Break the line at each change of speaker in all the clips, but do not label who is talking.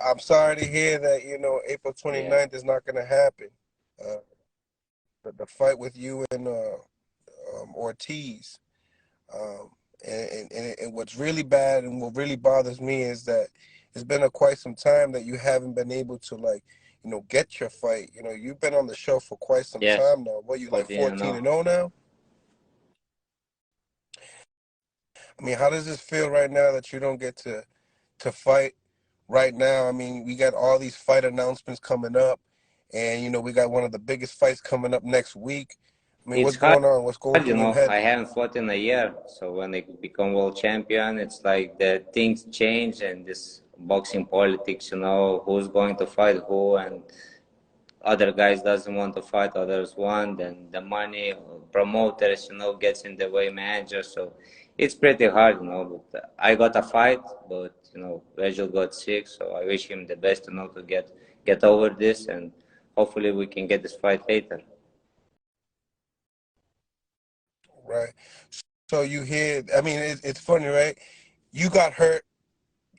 I'm sorry to hear that, April
Yeah.
29th is not going to happen. Uh, the fight with you and Ortiz. Um, and what's really bad and what really bothers me is that it's been quite some time that you haven't been able to, like, get your fight. You've been on the show for quite some
Yes.
time now. What, you like
14 and
14
0.
and 0 now? I mean, how does this feel right now that you don't get to fight right now? I mean, we got all these fight announcements coming up, and we got one of the biggest fights coming up next week. I mean,
It's
what's
hard,
going on? What's going through your head?
I haven't fought in a year. So when I become world champion, it's like the things change and this boxing politics, who's going to fight who, and other guys doesn't want to fight, others want, and the money, promoters, gets in the way, manager. So it's pretty hard, but I got a fight, but Virgil got sick, so I wish him the best, to get over this, and hopefully we can get this fight later.
Right. So you hear, I mean, it's funny, right? You got hurt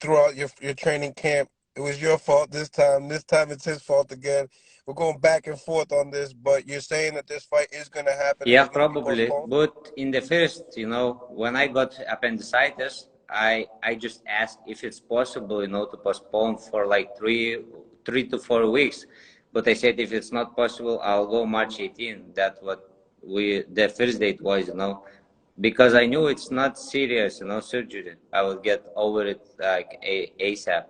throughout your training camp. It was your fault this time. This time it's his fault again. We're going back and forth on this, but you're saying that this fight is going to happen and
Yeah,
it's going to be
probably.
postponed?
But in the first, when I got appendicitis, I just asked if it's possible, to postpone for like 3 to 4 weeks. But I said if it's not possible, I'll go March 18. That's what the first date was, because I knew it's not serious, surgery. I will get over it like ASAP.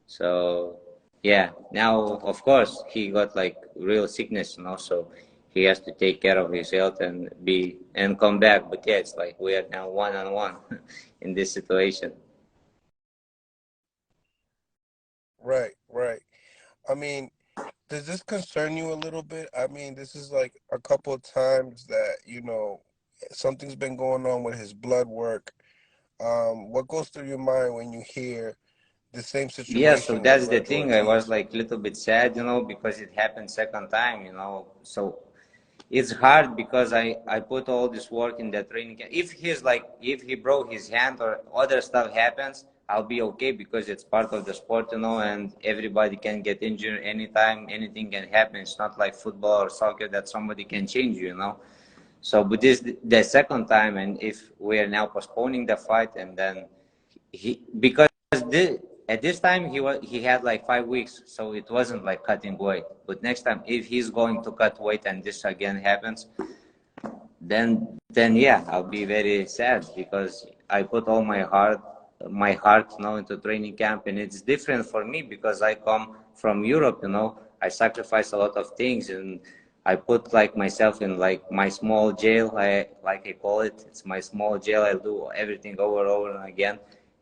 So yeah, now of course he got like real sickness, so he has to take care of his health and come back. But yeah, it's like we are now one on one in this situation.
Right, right. I mean, does this concern you a little bit? I mean, this is like a couple of times that, something's been going on with his blood work. What goes through your mind when you hear the same
Yeah, so
situation with
that's the
Virgil
thing. I was
Ortiz?
like a little bit sad, because it happened second time, So it's hard because I put all this work in the training. If he broke his hand or other stuff happens, I'll be okay because it's part of the sport, and everybody can get injured anytime, anything can happen. It's not like football or soccer that somebody can change you. So, but this the second time, and if we are now postponing the fight, and then because this, at this time he had like 5 weeks, so it wasn't like cutting weight. But next time, if he's going to cut weight and this again happens, then yeah, I'll be very sad because I put all my heart into training camp, and it's different for me because I come from Europe. I sacrifice a lot of things, and I put like myself in like my small jail. I call it. It's my small jail. I do everything over and again,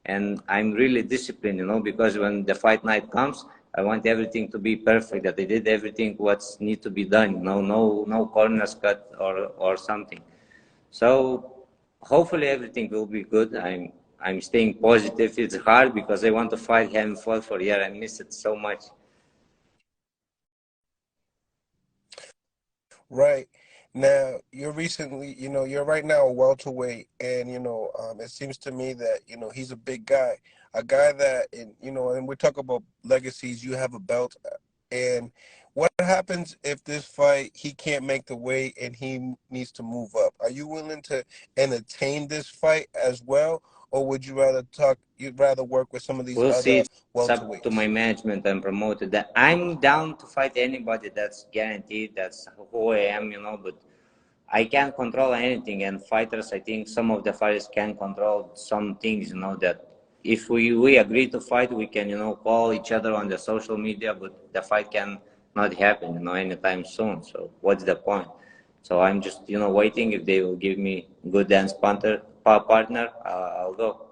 and I'm really disciplined. Because when the fight night comes, I want everything to be perfect. That I did everything what's need to be done. No corners cut or something. So hopefully everything will be good. I'm staying positive. It's hard because I want to fight. Haven't fought for a year. I miss it so much.
Right. Now, you're right now a welterweight, and it seems to me that he's a big guy, a guy that, and we talk about legacies. You have a belt, and what happens if this fight he can't make the weight and he needs to move up? Are you willing to entertain this fight as well, or would you rather talk? You'd rather work with some of these
We'll see.
other
It's up to my
welterweights?
management and promoter. That I'm down to fight anybody. That's guaranteed. That's who I am. But I can't control anything. And fighters, I think some of the fighters can control some things. That if we agree to fight, we can call each other on the social media, but the fight can not happen anytime soon. So what's the point? So I'm just waiting. If they will give me good dance partner, I'll go.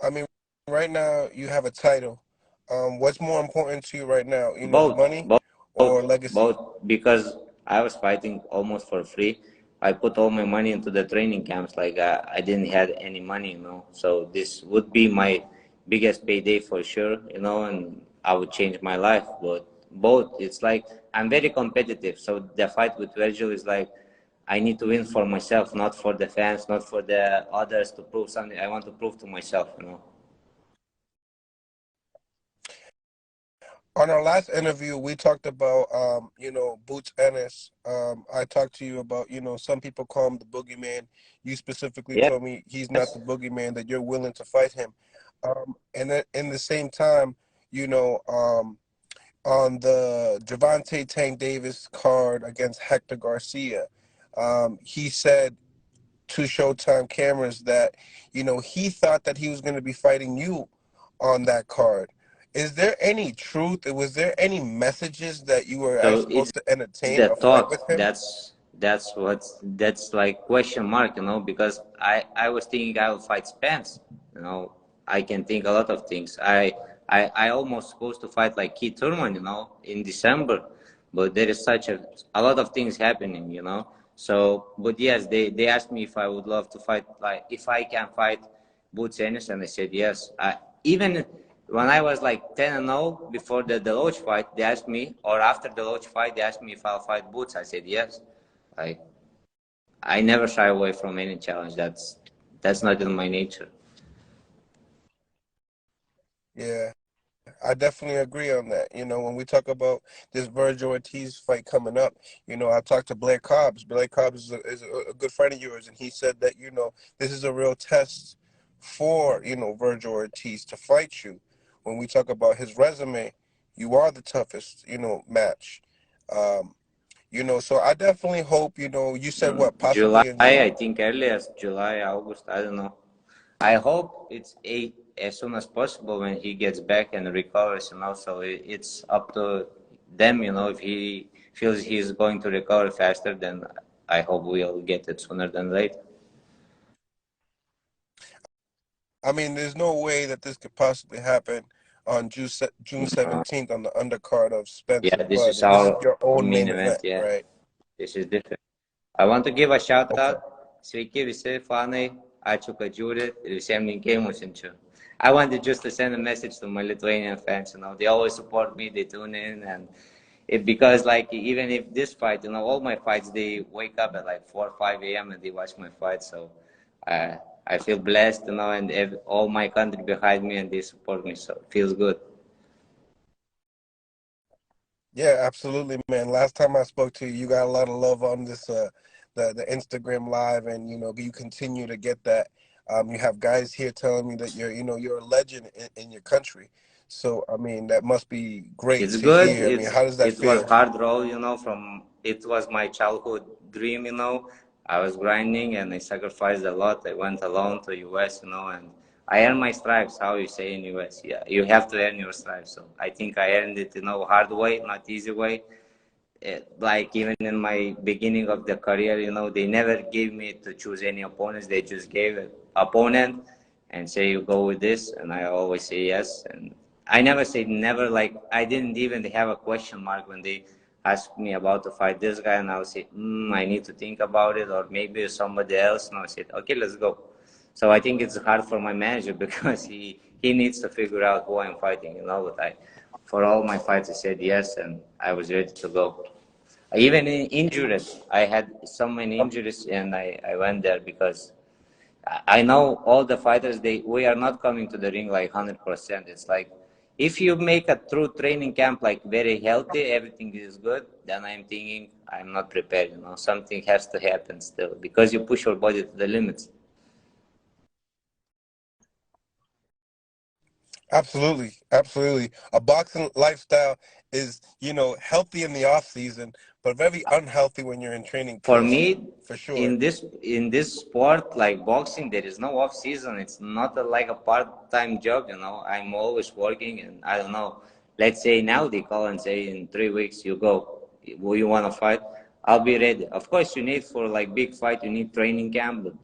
I mean, right now you have a title. What's more important to you right now?
Both,
Money
both,
or legacy?
both, because I was fighting almost for free. I put all my money into the training camps. Like I didn't have any money. So this would be my biggest payday for sure. And I would change my life. But both, it's like I'm very competitive. So the fight with Virgil is like I need to win for myself, not for the fans, not for the others to prove something. I want to prove to myself.
On our last interview, we talked about, Boots Ennis. I talked to you about, some people call him the boogeyman. You specifically
Yes.
told me he's not the boogeyman, that you're willing to fight him. And then in the same time, you know, on the Gervonta Tank Davis card against Hector Garcia, he said to Showtime cameras that, he thought that he was going to be fighting you on that card. Is there any truth? Was there any messages that you were
So
actually
it's
supposed to entertain
the
a fight with
thought.
him?
That's like question mark, because I was thinking I will fight Spence. You know, I can think a lot of things. I almost supposed to fight like Keith Thurman, in December, but there is such a lot of things happening. So, but yes, they asked me if I would love to fight, like if I can fight Boots Ennis, and I said yes. Even when I was like 10-0 before the Deloach fight, they asked me, or after the Deloach fight, they asked me if I'll fight Boots. I said yes. I I never shy away from any challenge. That's not in my nature.
Yeah, I definitely agree on that. When we talk about this Virgil Ortiz fight coming up, I talked to Blair Cobbs. Blair Cobbs is a good friend of yours, and he said that, this is a real test for, Virgil Ortiz to fight you. When we talk about his resume, you are the toughest, match. Um, so I definitely hope, you said what,
July,
possibly in
I
June?
think earliest July, August. I don't know. I hope it's as soon as possible when he gets back and recovers. So it's up to them. If he feels he's going to recover faster, then I hope we'll get it sooner than later.
I mean, there's no way that this could possibly happen on June
Uh,
17th on the undercard of Spence
yeah,
and
this
Bud.
is
This is
our
your own
main
main
event.
event,
Yeah,
right?
this is different. I want to give a shout
Okay.
out. Sveiki visi fanai. Ačiū, kad žiūrit ir visiems linkėjimus siunčiu. I wanted just to send a message to my Lithuanian fans. They always support me. They tune in, and because like even if this fight, all my fights, they wake up at like 4 or 5 a.m. and they watch my fight. So I I feel blessed, and all my country behind me and they support me. So it feels good.
Yeah, absolutely, man. Last time I spoke to you, you got a lot of love on this the Instagram live, and you continue to get that. You have guys here telling me that you're a legend in your country. So I mean, that must be great
It's
to
good.
hear. I mean, how does that
It was
feel?
hard role, from it was my childhood dream. I was grinding and I sacrificed a lot. I went alone to US, and I earned my stripes, how you say in US. Yeah, you have to earn your stripes. So I think I earned it, hard way, not easy way. Like even in my beginning of the career, they never gave me to choose any opponents. They just gave an opponent and say you go with this, and I always say yes. And I never say never. Like I didn't even have a question mark when they asked me about to fight this guy, and I would say, I need to think about it, or maybe somebody else. And I said, okay, let's go. So I think it's hard for my manager because he needs to figure out who I'm fighting. But for all my fights, I said yes, and I was ready to go. Even in injuries, I had so many injuries, and I went there because I know all the fighters. We are not coming to the ring like 100%. It's like if you make a true training camp like very healthy, everything is good. Then I'm thinking I'm not prepared. Something has to happen still because you push your body to the limits.
Absolutely, absolutely. A boxing lifestyle is, healthy in the off season, but very unhealthy when you're in training
For
period,
me,
for
in
sure.
this sport like boxing, there is no off season. It's not like a part-time job. I'm always working, and I don't know. Let's say now they call and say in 3 weeks you go. Will you want to fight? I'll be ready. Of course, you need for like big fight, you need training camp, but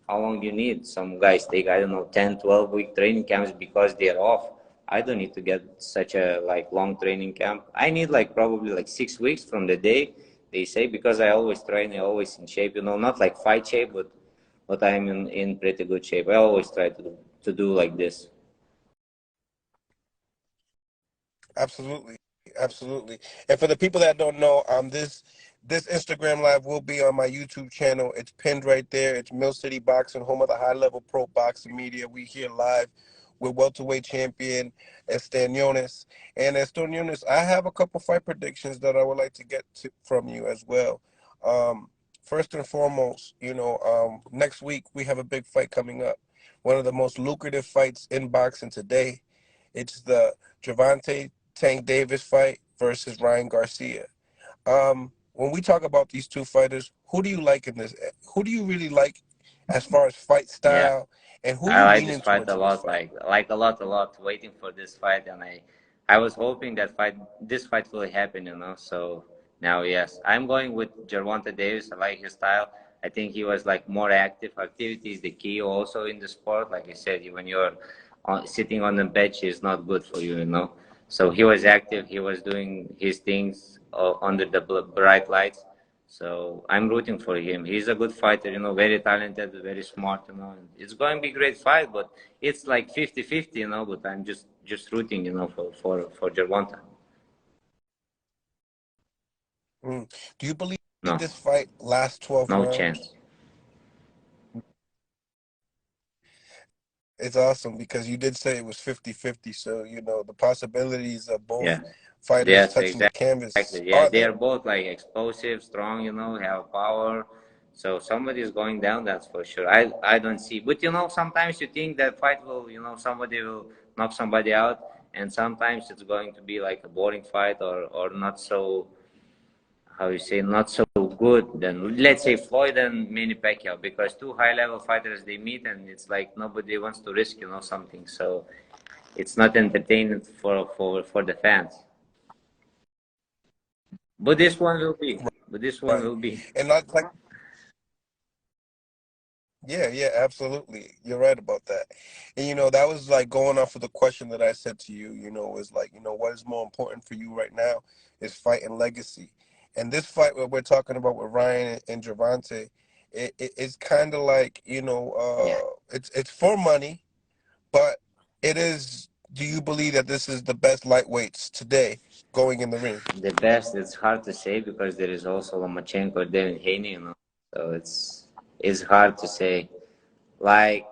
how long do you need? Some guys take, I don't know, 10, 12-week training camps because they're off. I don't need to get such a like long training camp. I need like probably like 6 weeks from the day they say, because I always train, I always in shape, not like fight shape, but I'm in pretty good shape. I always try to do like this.
Absolutely, absolutely. And for the people that don't know, this Instagram live will be on my YouTube channel. It's pinned right there. It's Mill City Boxing, home of the high level pro boxing media. We here live with welterweight champion Stanionis. And Stanionis, I have a couple fight predictions that I would like to get from you as well. Um, First and foremost, next week we have a big fight coming up. One of the most lucrative fights in boxing today. It's the Gervonta Tank Davis fight versus Ryan Garcia. When we talk about these two fighters, who do you like in this? Who do you really like as far as fight
Yeah.
style, and who
I
you
like this
leaning
fight
towards
a
in this
lot,
fight?
a lot, waiting for this fight, and I was hoping that this fight will happen, you know. So now, yes, I'm going with Gervonta Davis. I like his style. I think he was like more active. Activity is the key also in the sport. Like I said, when you're sitting on the bench, is not good for you, you know. So he was active. He was doing his things under the bright lights. So I'm rooting for him. He's a good fighter, you know, very talented, very smart, you know. It's going to be a great fight, but it's like 50-50, you know, but I'm just rooting, you know, for Gervonta.
Mm. Do you believe
No,
this fight lasts 12
no
rounds?
chance.
It's awesome because you did say it was 50-50, so the possibilities of both
Yeah.
fighters
Yes,
touching the canvas
exactly. Yeah,
are
they are
there.
both like explosive, strong, you know, have power. So somebody is going down, that's for sure. I don't see. But you know, sometimes you think that fight will, you know, somebody will knock somebody out, and sometimes it's going to be like a boring fight or not so, how you say, not so good. Then let's say Floyd and Manny Pacquiao, because two high level fighters they meet, and it's like nobody wants to risk, you know, something. So it's not entertaining for the fans. But this one will be. But this one
Right.
will be.
And not like, yeah, yeah, absolutely. You're right about that. And that was like going off of the question that I said to you, is like, what is more important for you right now is fight and legacy. And this fight what we're talking about with Ryan and Gervonta, it's kind of like,
Yeah.
it's for money, but it is, do you believe that this is the best lightweights today going in the ring?
The best, it's hard to say because there is also Lomachenko, Devin, Haney, you know. So it's hard to say. Like